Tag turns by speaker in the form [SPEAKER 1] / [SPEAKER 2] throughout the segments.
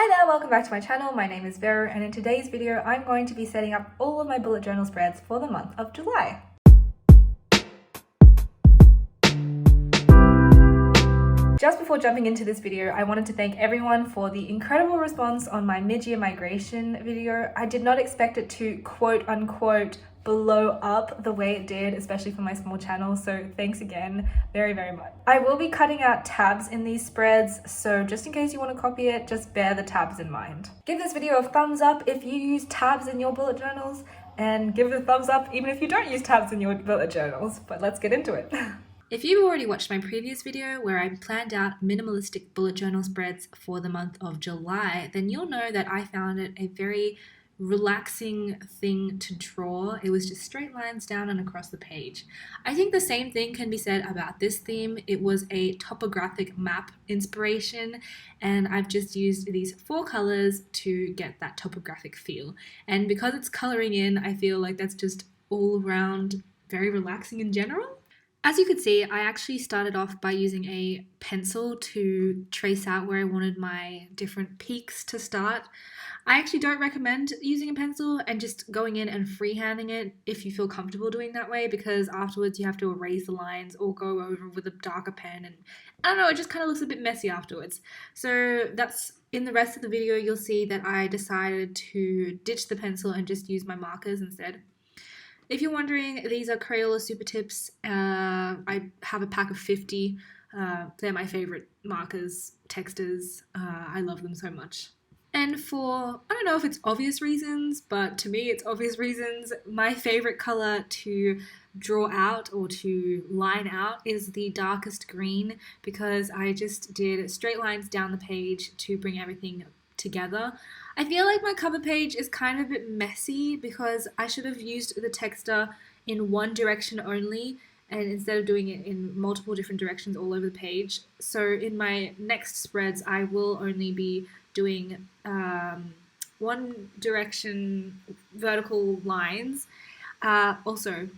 [SPEAKER 1] Hi there, welcome back to my channel. My name is Vero, and in today's video I'm going to be setting up all of my bullet journal spreads for the month of July. Just before jumping into this video, I wanted to thank everyone for the incredible response on my mid-year migration video. I did not expect it to quote unquote blow up the way it did, especially for my small channel, so thanks again very much. I will be cutting out tabs in these spreads, so just in case you want to copy it, just bear the tabs in mind. Give this video a thumbs up if you use tabs in your bullet journals, and give it a thumbs up even if you don't use tabs in your bullet journals, but let's get into it. If you've already watched my previous video where I planned out minimalistic bullet journal spreads for the month of July, then you'll know that I found it a very relaxing thing to draw. It was just straight lines down and across the page. I think the same thing can be said about this theme. It was a topographic map inspiration, and I've just used these 4 colors to get that topographic feel. And because it's coloring in, I feel like that's just all around very relaxing in general. As you could see, I actually started off by using a pencil to trace out where I wanted my different peaks to start. I actually don't recommend using a pencil and just going in and freehanding it if you feel comfortable doing that way, because afterwards you have to erase the lines or go over with a darker pen, and I don't know, it just kind of looks a bit messy afterwards. So that's in the rest of the video. You'll see that I decided to ditch the pencil and just use my markers instead. If you're wondering, these are Crayola Supertips. I have a pack of 50. They're my favorite markers, texters. I love them so much. And for, I don't know if it's obvious reasons, but to me it's obvious reasons, my favorite color to draw out or to line out is the darkest green, because I just did straight lines down the page to bring everything together. I feel like my cover page is kind of a bit messy because I should have used the texter in one direction only, and instead of doing it in multiple different directions all over the page. So in my next spreads I will only be doing one direction vertical lines. Also,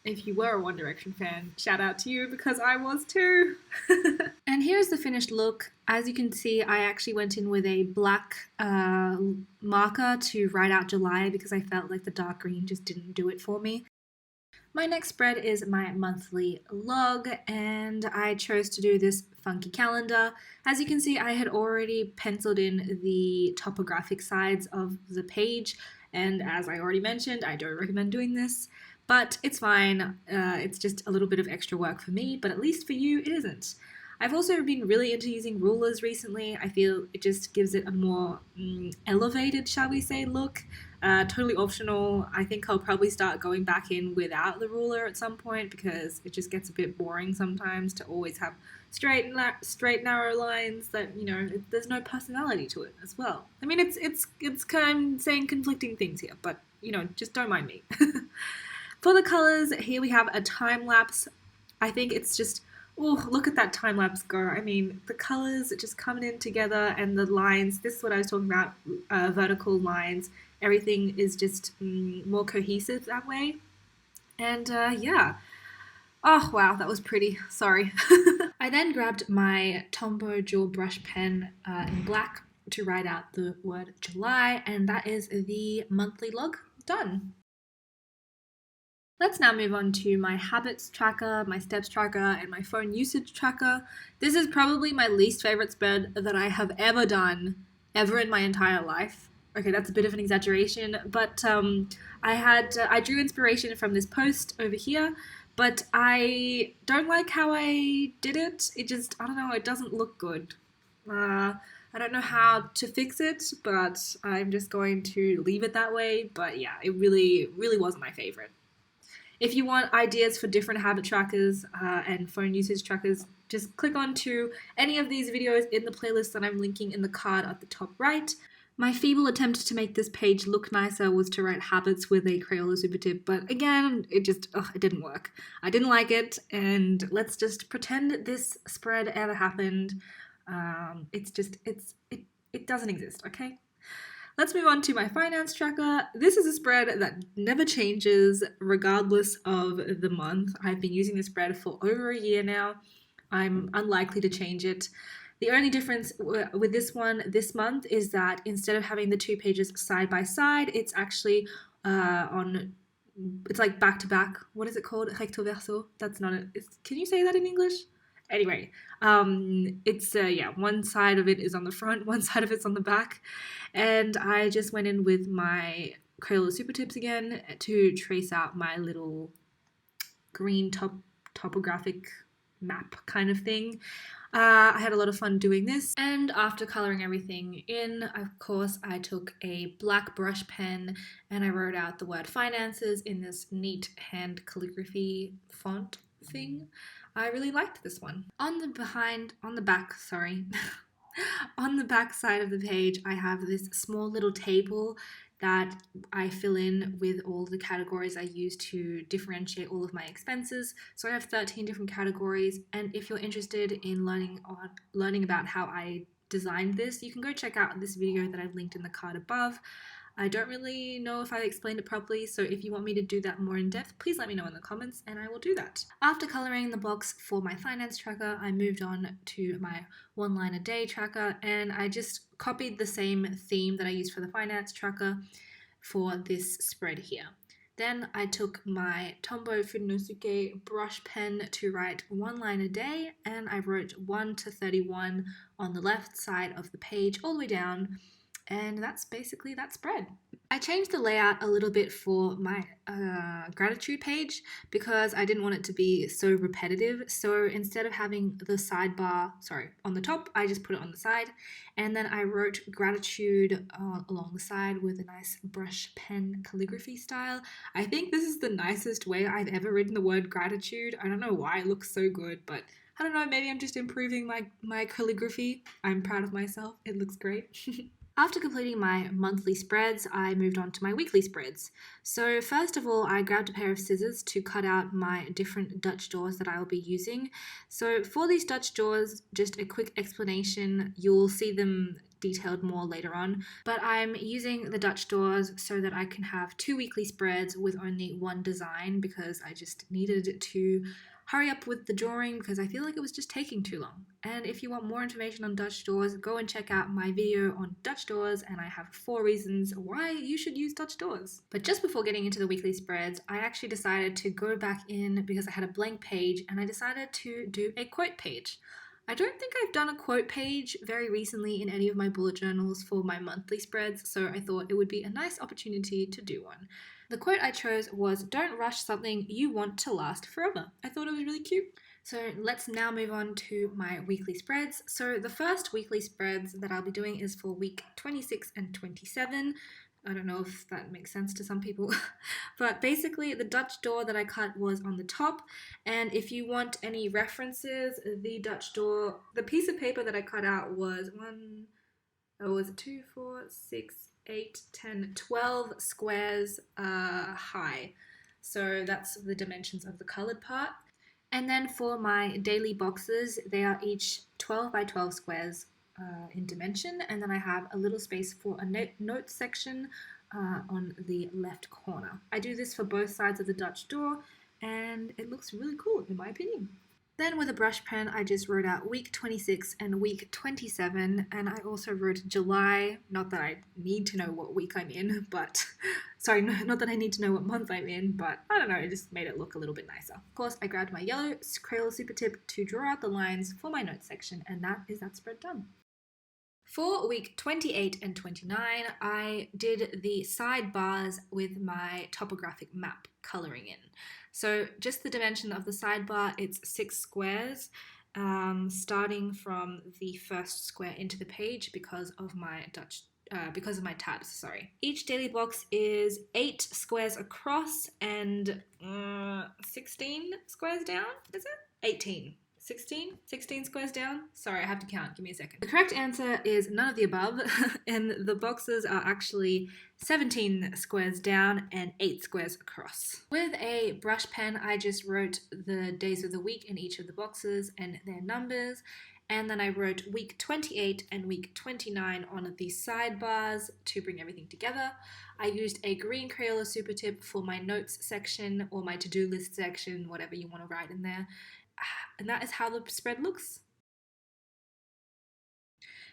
[SPEAKER 1] if you were a One Direction fan, shout out to you, because I was too. And here's the finished look. As you can see, I actually went in with a black marker to write out July because I felt like the dark green just didn't do it for me. My next spread is my monthly log, and I chose to do this funky calendar. As you can see, I had already penciled in the topographic sides of the page, and as I already mentioned, I don't recommend doing this, but it's fine. It's just a little bit of extra work for me, but at least for you it isn't. I've also been really into using rulers recently. I feel it just gives it a more elevated, shall we say, look. Totally optional. I think I'll probably start going back in without the ruler at some point, because it just gets a bit boring sometimes to always have straight narrow lines that, you know, there's no personality to it as well. I mean, it's kind of saying conflicting things here, but, you know, just don't mind me. For the colors, here we have a time lapse. I think it's just, oh, look at that time lapse go. I mean, the colors just coming in together, and the lines, this is what I was talking about, vertical lines. Everything is just more cohesive that way. And yeah. Oh, wow, that was pretty. Sorry. I then grabbed my Tombow dual brush pen in black to write out the word July, and that is the monthly log done. Let's now move on to my habits tracker, my steps tracker, and my phone usage tracker. This is probably my least favorite spread that I have ever done, ever in my entire life. Okay, that's a bit of an exaggeration, but I drew inspiration from this post over here, but I don't like how I did it. It just, I don't know, it doesn't look good. I don't know how to fix it, but I'm just going to leave it that way. But yeah, it really wasn't my favorite. If you want ideas for different habit trackers and phone usage trackers, just click on to any of these videos in the playlist that I'm linking in the card at the top right. My feeble attempt to make this page look nicer was to write habits with a Crayola Supertip, but again, it didn't work. I didn't like it, and let's just pretend this spread ever happened. It doesn't exist, okay? Let's move on to my finance tracker. This is a spread that never changes regardless of the month. I've been using this spread for over a year now. I'm unlikely to change it. The only difference with this one this month is that instead of having the 2 pages side by side, it's actually it's like back to back. What is it called? Recto verso. That's not it. Can you say that in English? Anyway, it's yeah, one side of it is on the front, one side of it's on the back, and I just went in with my Crayola Supertips again to trace out my little green topographic map kind of thing. I had a lot of fun doing this, and after coloring everything in, of course, I took a black brush pen and I wrote out the word finances in this neat hand calligraphy font thing. I really liked this one. On the back, sorry, on the back side of the page, I have this small little table that I fill in with all the categories I use to differentiate all of my expenses. So I have 13 different categories, and if you're interested in learning about how I designed this, you can go check out this video that I've linked in the card above. I don't really know if I explained it properly, so if you want me to do that more in depth, please let me know in the comments and I will do that. After coloring the box for my finance tracker, I moved on to my 1 line a day tracker, and I just copied the same theme that I used for the finance tracker for this spread here. Then I took my Tombow Funosuke brush pen to write 1 line a day, and I wrote 1 to 31 on the left side of the page all the way down. And that's basically that spread. I changed the layout a little bit for my gratitude page because I didn't want it to be so repetitive. So instead of having the sidebar, on the top, I just put it on the side. And then I wrote gratitude along the side with a nice brush pen calligraphy style. I think this is the nicest way I've ever written the word gratitude. I don't know why it looks so good, but I don't know, maybe I'm just improving my calligraphy. I'm proud of myself. It looks great. After completing my monthly spreads, I moved on to my weekly spreads. So first of all, I grabbed a pair of scissors to cut out my different Dutch doors that I will be using. So for these Dutch doors, just a quick explanation, you'll see them detailed more later on, but I'm using the Dutch doors so that I can have 2 weekly spreads with only 1 design because I just needed to hurry up with the drawing because I feel like it was just taking too long. And if you want more information on Dutch doors, go and check out my video on Dutch doors, and I have 4 reasons why you should use Dutch doors. But just before getting into the weekly spreads, I actually decided to go back in because I had a blank page and I decided to do a quote page. I don't think I've done a quote page very recently in any of my bullet journals for my monthly spreads, so I thought it would be a nice opportunity to do one. The quote I chose was, "Don't rush something you want to last forever." I thought it was really cute. So let's now move on to my weekly spreads. So the first weekly spreads that I'll be doing is for week 26 and 27. I don't know if that makes sense to some people, but basically the Dutch door that I cut was on the top, and if you want any references, the Dutch door, the piece of paper that I cut out was 2, 4, 6, 8, 10, 12 squares high. So that's the dimensions of the colored part. And then for my daily boxes, they are each 12 by 12 squares in dimension, and then I have a little space for a note section on the left corner. I do this for both sides of the Dutch door, and it looks really cool in my opinion. Then with a brush pen, I just wrote out week 26 and week 27, and I also wrote July. Not that I need to know what week I'm in, but not that I need to know what month I'm in, but I don't know, it just made it look a little bit nicer. Of course, I grabbed my yellow Crayola Supertip to draw out the lines for my notes section, and that is that spread done. For week 28 and 29, I did the sidebars with my topographic map coloring in. So just the dimension of the sidebar, it's 6 squares, starting from the first square into the page because of my tabs, sorry. Each daily box is 8 squares across and 16 squares down, is it? 18. 16 squares down? Sorry, I have to count. Give me a second. The correct answer is none of the above, and the boxes are actually 17 squares down and 8 squares across. With a brush pen, I just wrote the days of the week in each of the boxes and their numbers, and then I wrote week 28 and week 29 on the sidebars to bring everything together. I used a green Crayola Supertip for my notes section or my to-do list section, whatever you want to write in there. And that is how the spread looks.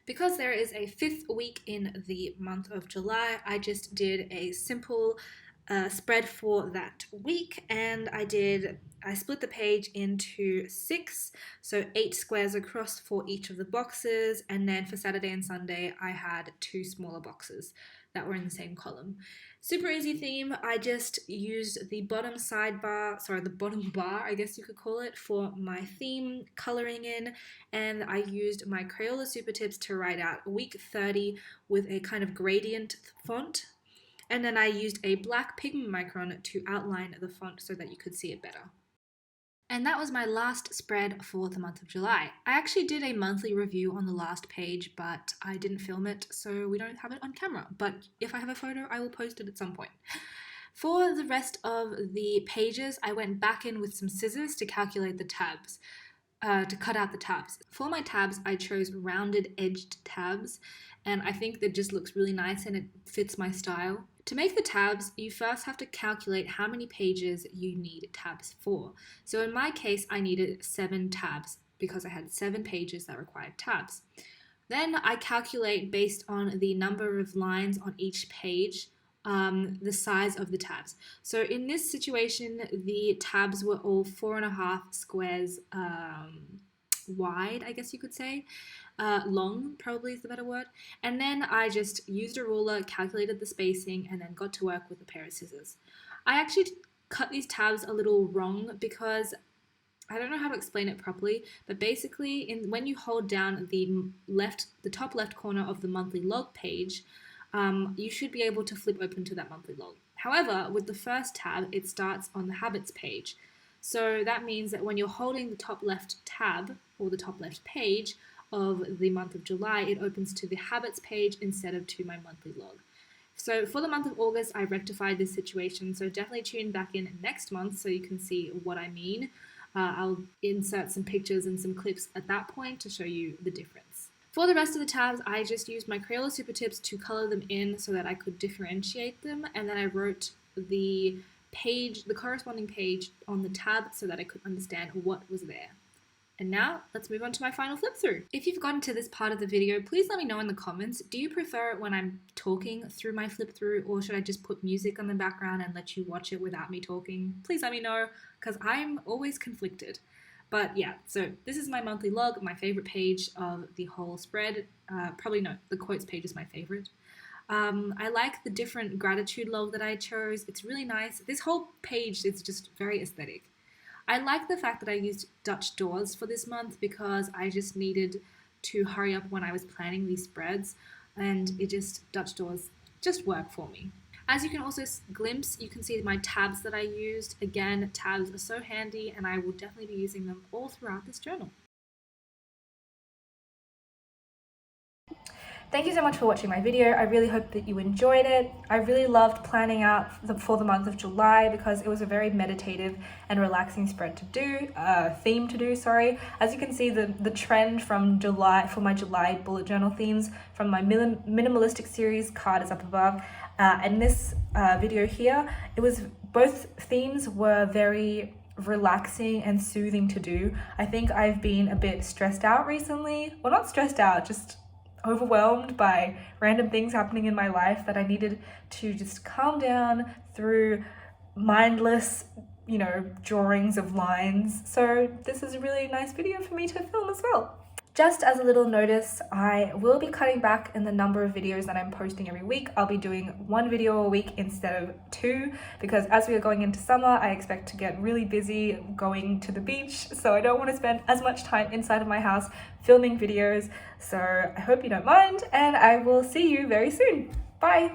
[SPEAKER 1] Because there is a 5th week in the month of July, I just did a simple spread for that week, and I split the page into 6, so 8 squares across for each of the boxes, and then for Saturday and Sunday I had 2 smaller boxes that were in the same column. Super easy theme. I just used the bottom bar, I guess you could call it, for my theme coloring in, and I used my Crayola Supertips to write out week 30 with a kind of gradient font. And then I used a black pigment micron to outline the font so that you could see it better. And that was my last spread for the month of July. I actually did a monthly review on the last page, but I didn't film it, so we don't have it on camera. But if I have a photo, I will post it at some point. For the rest of the pages, I went back in with some scissors to calculate the tabs, to cut out the tabs. For my tabs, I chose rounded edged tabs, and I think that just looks really nice and it fits my style. To make the tabs, you first have to calculate how many pages you need tabs for. So in my case, I needed 7 tabs because I had 7 pages that required tabs. Then I calculate based on the number of lines on each page, the size of the tabs. So in this situation, the tabs were all 4.5 squares wide, I guess you could say. Long probably is the better word. And then I just used a ruler, calculated the spacing, and then got to work with a pair of scissors. I actually cut these tabs a little wrong because I don't know how to explain it properly, but basically when you hold down the top left corner of the monthly log page, you should be able to flip open to that monthly log. However, with the first tab, it starts on the habits page. So that means that when you're holding the top left tab or the top left page of the month of July, it opens to the habits page instead of to my monthly log. So for the month of August, I rectified this situation, so definitely tune back in next month so you can see what I mean. I'll insert some pictures and some clips at that point to show you the difference. For the rest of the tabs, I just used my Crayola Supertips to color them in so that I could differentiate them, and then I wrote the corresponding page on the tab so that I could understand what was there. And now, let's move on to my final flip through. If you've gotten to this part of the video, please let me know in the comments. Do you prefer it when I'm talking through my flip through, or should I just put music on the background and let you watch it without me talking? Please let me know, because I'm always conflicted. But yeah, so this is my monthly log, my favorite page of the whole spread. The quotes page is my favorite. I like the different gratitude log that I chose. It's really nice. This whole page is just very aesthetic. I like the fact that I used Dutch doors for this month because I just needed to hurry up when I was planning these spreads, and Dutch doors just work for me. As you can also glimpse, you can see my tabs that I used. Again, tabs are so handy, and I will definitely be using them all throughout this journal. Thank you so much for watching my video. I really hope that you enjoyed it. I really loved planning out for the month of July because it was a very meditative and relaxing spread to do, theme to do, sorry. As you can see, the trend from July, for my July bullet journal themes from my minimalistic series card is up above. And this video here, both themes were very relaxing and soothing to do. I think I've been a bit stressed out recently. Well, not stressed out, just overwhelmed by random things happening in my life that I needed to just calm down through mindless, drawings of lines. So this is a really nice video for me to film as well. Just as a little notice, I will be cutting back in the number of videos that I'm posting every week. I'll be doing 1 video a week instead of 2 because as we are going into summer, I expect to get really busy going to the beach. So I don't want to spend as much time inside of my house filming videos. So I hope you don't mind, and I will see you very soon. Bye.